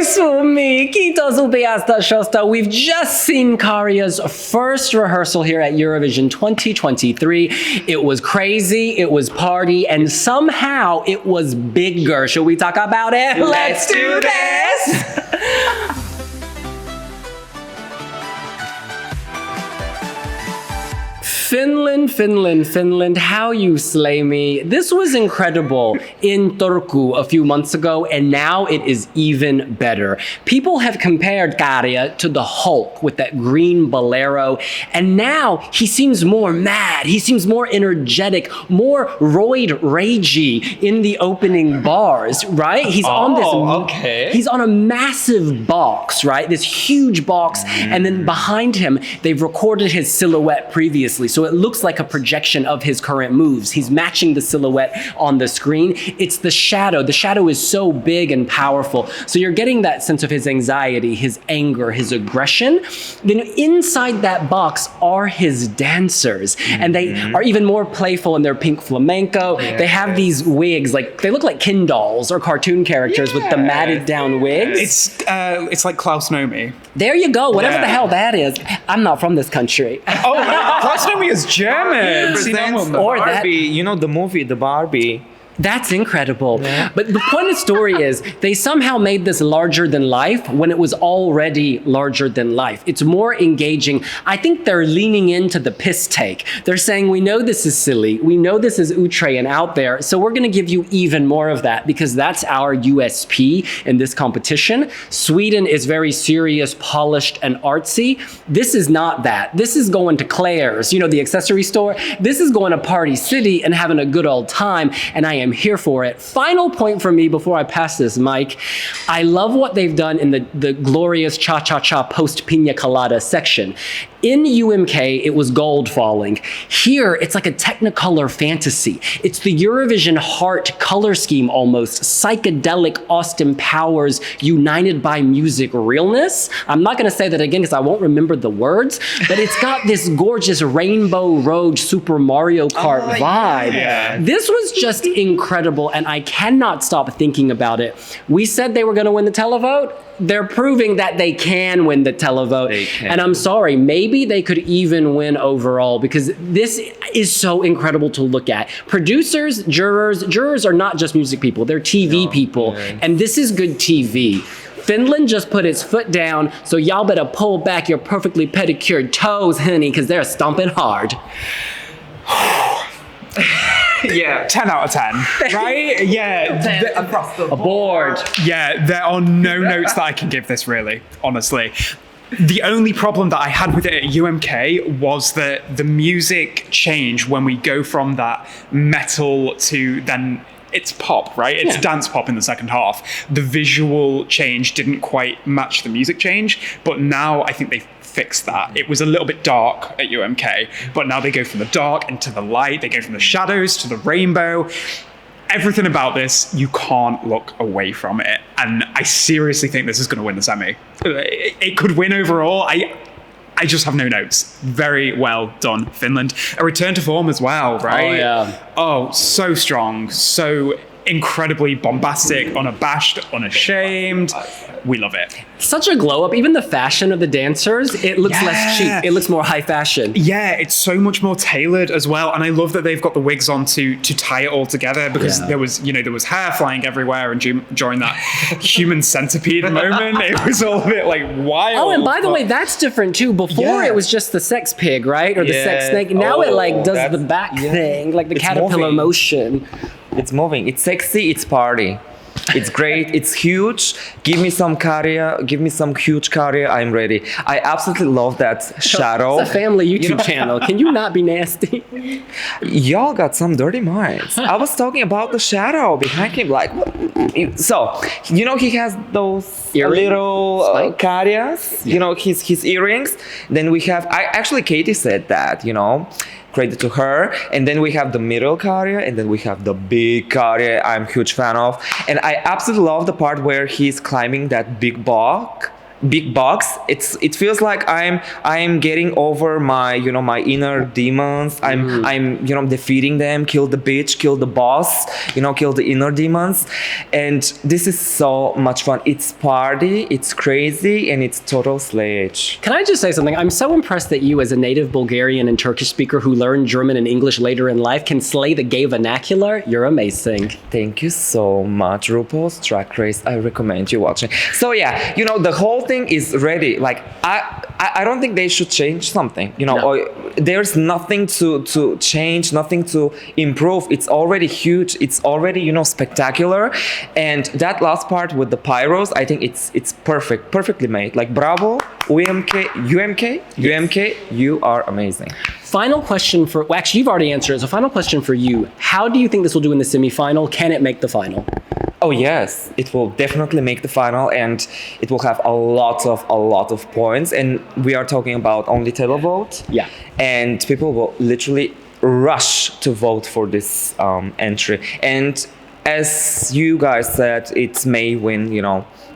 Sumi, kiitos upeasta showsta. We've just seen Käärijä's first rehearsal here at Eurovision 2023. It was crazy, it was party, and somehow it was bigger. Should we talk about it? Let's do this! Finland, how you slay me. This was incredible in Turku a few months ago, and now it is even better. People have compared Käärijä to the Hulk with that green bolero, and now he seems more mad, he seems more energetic, more roid ragey in the opening bars, right? He's he's on a massive box, right? This huge box, and then behind him, they've recorded his silhouette previously. So it looks like a projection of his current moves. He's matching the silhouette on the screen. It's the shadow. The shadow is so big and powerful. So you're getting that sense of his anxiety, his anger, his aggression. Then inside that box are his dancers. And they are even more playful in their pink flamenco. Yeah. They have these wigs, like they look like Ken dolls or cartoon characters with the matted down wigs. It's like Klaus Nomi. There you go. Whatever the hell that is. I'm not from this country. Oh, Klaus Nomi is German. Or Barbie, you know the movie, the Barbie. That's incredible. Yeah. But the point of the story is they somehow made this larger than life when it was already larger than life. It's more engaging. I think they're leaning into the piss take. They're saying, we know this is silly. We know this is outre and out there. So we're going to give you even more of that because that's our USP in this competition. Sweden is very serious, polished, and artsy. This is not that. This is going to Claire's, you know, the accessory store. This is going to Party City and having a good old time. And I am here for it. Final point for me before I pass this mic. I love what they've done in the glorious cha-cha-cha post-pina colada section. In UMK, it was gold falling. Here, it's like a technicolor fantasy. It's the Eurovision heart color scheme almost. Psychedelic Austin Powers united by music realness. I'm not going to say that again because I won't remember the words, but it's got this gorgeous Rainbow Road Super Mario Kart vibe. Yeah. This was just incredible, and I cannot stop thinking about it. We said they were going to win the televote. They're proving that they can win the televote. And I'm sorry, maybe they could even win overall because this is so incredible to look at. Producers, jurors are not just music people, they're TV people. And this is good TV. Finland just put its foot down, so y'all better pull back your perfectly pedicured toes, honey, because they're stomping hard. Yeah, 10 out of 10, right? Yeah. 10 across the board. Yeah, there are no notes that I can give this, really, honestly. The only problem that I had with it at UMK was that the music changed when we go from that metal to then it's pop, right? It's dance pop in the second half. The visual change didn't quite match the music change, but now I think they've fixed that. It was a little bit dark at UMK, but now they go from the dark into the light. They go from the shadows to the rainbow. Everything about this, you can't look away from it. And I seriously think this is going to win the semi. It could win overall. I just have no notes. Very well done, Finland. A return to form as well, right? Oh, yeah. Oh, so strong, so incredibly bombastic, unabashed, unashamed. We love it. Such a glow up. Even the fashion of the dancers, it looks less cheap. It looks more high fashion. Yeah, it's so much more tailored as well. And I love that they've got the wigs on to tie it all together because there was hair flying everywhere, and during that human centipede moment, it was all a bit like wild. Oh, and by the way, that's different too. Before it was just the sex pig, right? Or the sex snake. Now it like does the back thing, like the caterpillar motion. It's moving. It's sexy. It's party. It's great. It's huge. Give me some Käärijä. Give me some huge Käärijä. I'm ready. I absolutely love that shadow. It's a family YouTube channel. Can you not be nasty? Y'all got some dirty minds. I was talking about the shadow behind him. Like, so you know he has those little Käärijäs. You know his earrings. Then we have. Actually, Katie said that. You know. Credit to her. And then we have the middle Käärijä, and then we have the big Käärijä I'm a huge fan of. And I absolutely love the part where he's climbing that big block big box. It feels like I'm getting over my my inner demons. I'm defeating them, kill the bitch, kill the boss, kill the inner demons. And this is so much fun. It's party, it's crazy, and it's total sledge. Can I just say something? I'm so impressed that you, as a native Bulgarian and Turkish speaker who learned German and English later in life, can slay the gay vernacular. You're amazing. Thank you so much. RuPaul's Drag Race, I recommend you watching. So yeah, the whole thing is ready. Like I don't think they should change something. Or there's nothing to change, nothing to improve. It's already huge. It's already spectacular. And that last part with the pyros, I think it's perfectly made. Like bravo, UMK, you are amazing. Final question actually, you've already answered it. So final question for you. How do you think this will do in the semifinal? Can it make the final? Oh yes, it will definitely make the final, and it will have a lot of points. And we are talking about only televote. Yeah. And people will literally rush to vote for this entry. And as you guys said, it may win,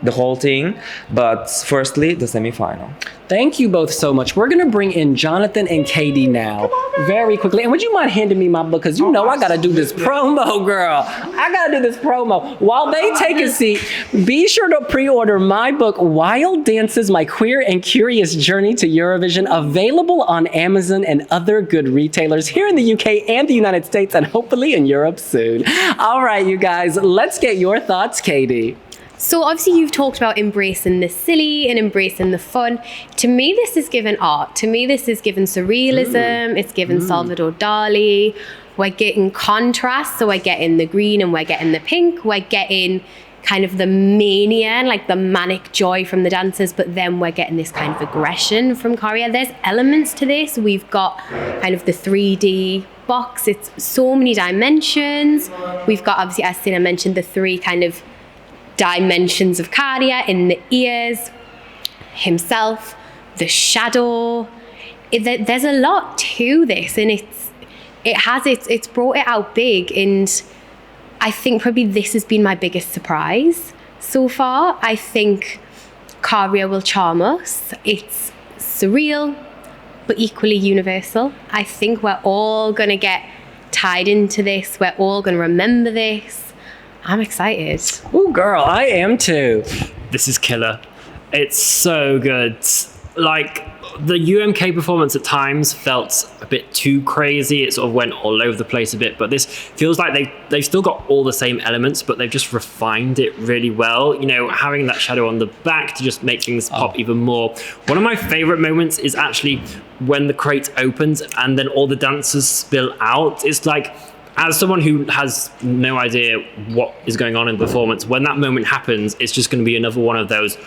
the whole thing. But firstly, the semifinal. Thank you both so much. We're going to bring in Jonathan and Katie now very quickly. And would you mind handing me my book? Because I got to do this promo, girl. I got to do this promo. While they take a seat, be sure to pre-order my book, Wild Dances, My Queer and Curious Journey to Eurovision, available on Amazon and other good retailers here in the UK and the United States, and hopefully in Europe soon. All right, you guys, let's get your thoughts, Katie. So obviously you've talked about embracing the silly and embracing the fun. To me, this is given art. To me, this is given surrealism. It's given Salvador Dali. We're getting contrast. So we're getting the green and we're getting the pink. We're getting kind of the mania and like the manic joy from the dancers, but then we're getting this kind of aggression from Käärijä. There's elements to this. We've got kind of the 3D box. It's so many dimensions. We've got, obviously, as Sina mentioned, the three kind of dimensions of Käärijä in the ears, himself, the shadow. There's a lot to this, and it's brought it out big. And I think probably this has been my biggest surprise so far. I think Käärijä will charm us. It's surreal, but equally universal. I think we're all gonna get tied into this. We're all gonna remember this. I'm excited. Ooh, girl, I am too. This is killer. It's so good. Like, the UMK performance at times felt a bit too crazy. It sort of went all over the place a bit, but this feels like they've still got all the same elements, but they've just refined it really well. Having that shadow on the back to just make things pop even more. One of my favorite moments is actually when the crate opens and then all the dancers spill out. It's like, as someone who has no idea what is going on in the performance, when that moment happens, it's just going to be another one of those,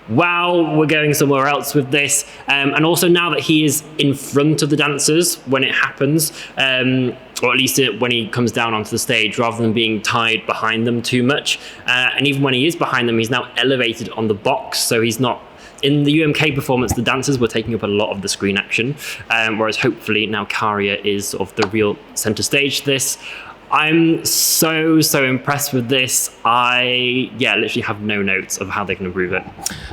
wow, we're going somewhere else with this. And also now that he is in front of the dancers when it happens, or at least when he comes down onto the stage, rather than being tied behind them too much. And even when he is behind them, he's now elevated on the box, so he's not. In the UMK performance, the dancers were taking up a lot of the screen action, whereas hopefully now Käärijä is sort of the real center stage to this. I'm so impressed with this. I literally have no notes of how they can improve it.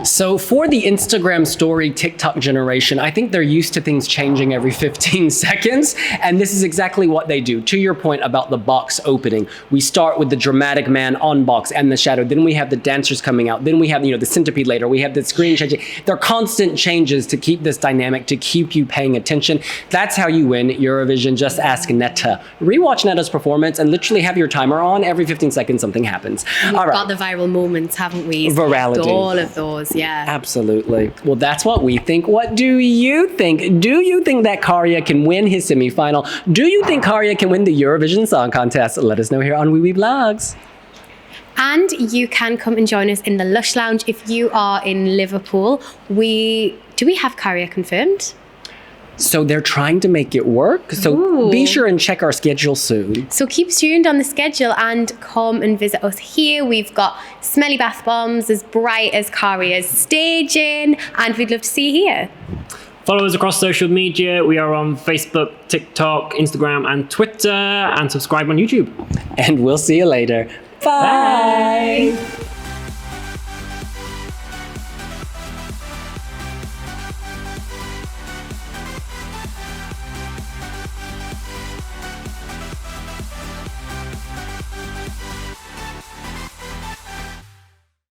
So for the Instagram story TikTok generation, I think they're used to things changing every 15 seconds. And this is exactly what they do. To your point about the box opening, we start with the dramatic man on box and the shadow. Then we have the dancers coming out. Then we have, the centipede later. We have the screen changing. They're constant changes to keep this dynamic, to keep you paying attention. That's how you win Eurovision. Just ask Netta. Rewatch Netta's performance and literally have your timer on. Every 15 seconds, something happens. We've got the viral moments, haven't we? Virality. All of those, yeah. Absolutely. Well, that's what we think. What do you think? Do you think that Käärijä can win his semifinal? Do you think Käärijä can win the Eurovision Song Contest? Let us know here on Wiwibloggs. And you can come and join us in the Lush Lounge if you are in Liverpool. Do we have Käärijä confirmed? So they're trying to make it work. So be sure and check our schedule soon. So keep tuned on the schedule and come and visit us here. We've got smelly bath bombs as bright as Käärijä's staging, and we'd love to see you here. Follow us across social media. We are on Facebook, TikTok, Instagram, and Twitter, and subscribe on YouTube. And we'll see you later. Bye.